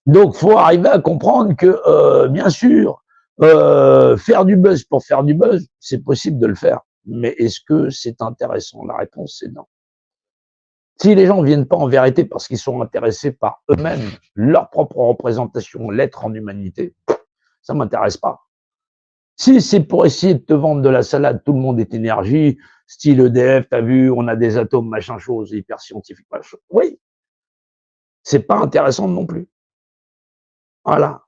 Donc, faut arriver à comprendre que, bien sûr, faire du buzz pour faire du buzz, c'est possible de le faire. Mais est-ce que c'est intéressant? La réponse, c'est non. Si les gens ne viennent pas en vérité parce qu'ils sont intéressés par eux-mêmes, leur propre représentation, l'être en humanité, ça m'intéresse pas. Si c'est pour essayer de te vendre de la salade, tout le monde est énergie, style EDF, t'as vu, on a des atomes, machin chose, hyper scientifique, machin. Oui, c'est pas intéressant non plus. Voilà.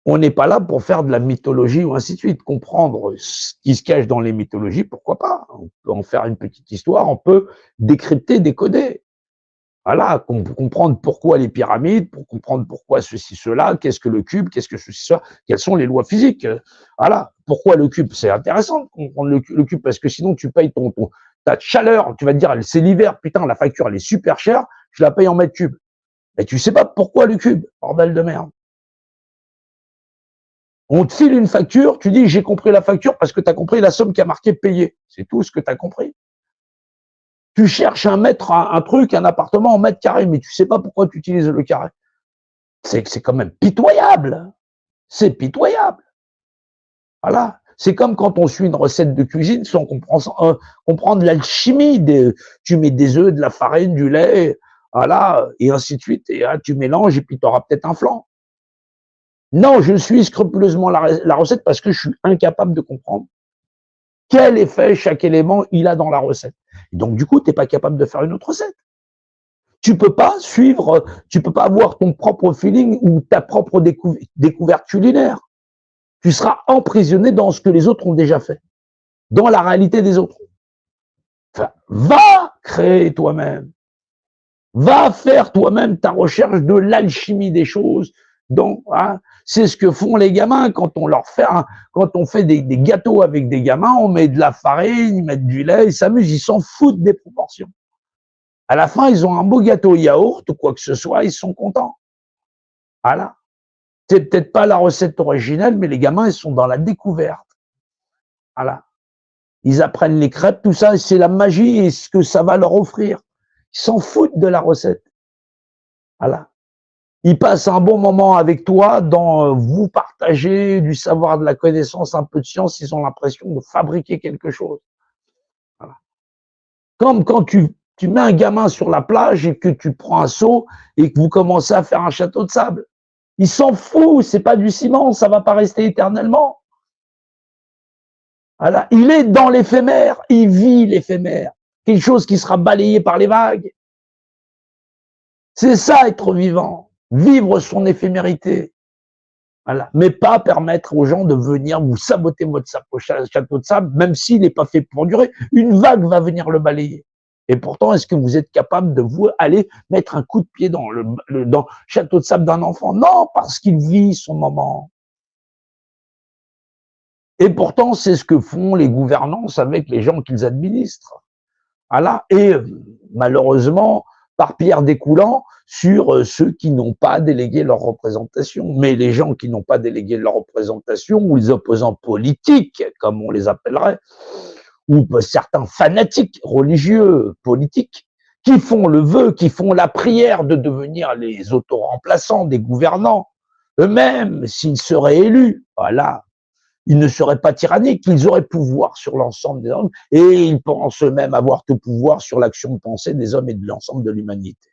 On n'est pas là pour faire de la mythologie ou ainsi de suite. Comprendre ce qui se cache dans les mythologies, pourquoi pas? On peut en faire une petite histoire, on peut décrypter, décoder. Voilà, comprendre pourquoi les pyramides, pour comprendre pourquoi ceci, cela, qu'est-ce que le cube, qu'est-ce que ceci, cela, quelles sont les lois physiques. Voilà, pourquoi le cube? C'est intéressant de comprendre le cube, parce que sinon tu payes ta chaleur, tu vas te dire, c'est l'hiver, putain, la facture, elle est super chère, je la paye en mètres cubes. Mais tu sais pas pourquoi le cube, bordel de merde. On te file une facture, tu dis j'ai compris la facture parce que tu as compris la somme qui a marqué payé. C'est tout ce que tu as compris. Tu cherches un truc, un appartement en mètres carrés, mais tu sais pas pourquoi tu utilises le carré. C'est quand même pitoyable. C'est pitoyable. Voilà. C'est comme quand on suit une recette de cuisine sans comprendre l'alchimie. Tu mets des œufs, de la farine, du lait, voilà, et ainsi de suite. Et là, tu mélanges et puis tu auras peut-être un flan. Non, je suis scrupuleusement la recette parce que je suis incapable de comprendre quel effet chaque élément il a dans la recette. Et donc, du coup, tu n'es pas capable de faire une autre recette. Tu peux pas suivre, tu peux pas avoir ton propre feeling ou ta propre découverte culinaire. Tu seras emprisonné dans ce que les autres ont déjà fait, dans la réalité des autres. Enfin, va créer toi-même. Va faire toi-même ta recherche de l'alchimie des choses. Donc, hein, c'est ce que font les gamins quand on leur fait, quand on fait des gâteaux avec des gamins, on met de la farine, ils mettent du lait, ils s'amusent, ils s'en foutent des proportions. À la fin, ils ont un beau gâteau yaourt ou quoi que ce soit, ils sont contents. Voilà. C'est peut-être pas la recette originelle, mais les gamins, ils sont dans la découverte. Voilà. Ils apprennent les crêpes, tout ça, c'est la magie et ce que ça va leur offrir. Ils s'en foutent de la recette. Voilà. Ils passent un bon moment avec toi dans vous partager du savoir, de la connaissance, un peu de science, ils ont l'impression de fabriquer quelque chose. Voilà. Comme quand tu mets un gamin sur la plage et que tu prends un seau et que vous commencez à faire un château de sable. Il s'en fout, c'est pas du ciment, ça va pas rester éternellement. Voilà. Il est dans l'éphémère, il vit l'éphémère, quelque chose qui sera balayé par les vagues. C'est ça être vivant, vivre son éphémérité. Voilà. Mais pas permettre aux gens de venir vous saboter votre château de sable, même s'il n'est pas fait pour durer. Une vague va venir le balayer. Et pourtant, est-ce que vous êtes capable de vous aller mettre un coup de pied dans le château de sable d'un enfant? Non, parce qu'il vit son moment. Et pourtant, c'est ce que font les gouvernances avec les gens qu'ils administrent. Voilà. Et malheureusement, par pierre découlant sur ceux qui n'ont pas délégué leur représentation. Mais les gens qui n'ont pas délégué leur représentation, ou les opposants politiques, comme on les appellerait, ou certains fanatiques religieux, politiques, qui font le vœu, qui font la prière de devenir les auto-remplaçants des gouvernants, eux-mêmes, s'ils seraient élus, voilà, ils ne seraient pas tyranniques, ils auraient pouvoir sur l'ensemble des hommes, et ils pensent eux-mêmes avoir tout pouvoir sur l'action de pensée des hommes et de l'ensemble de l'humanité.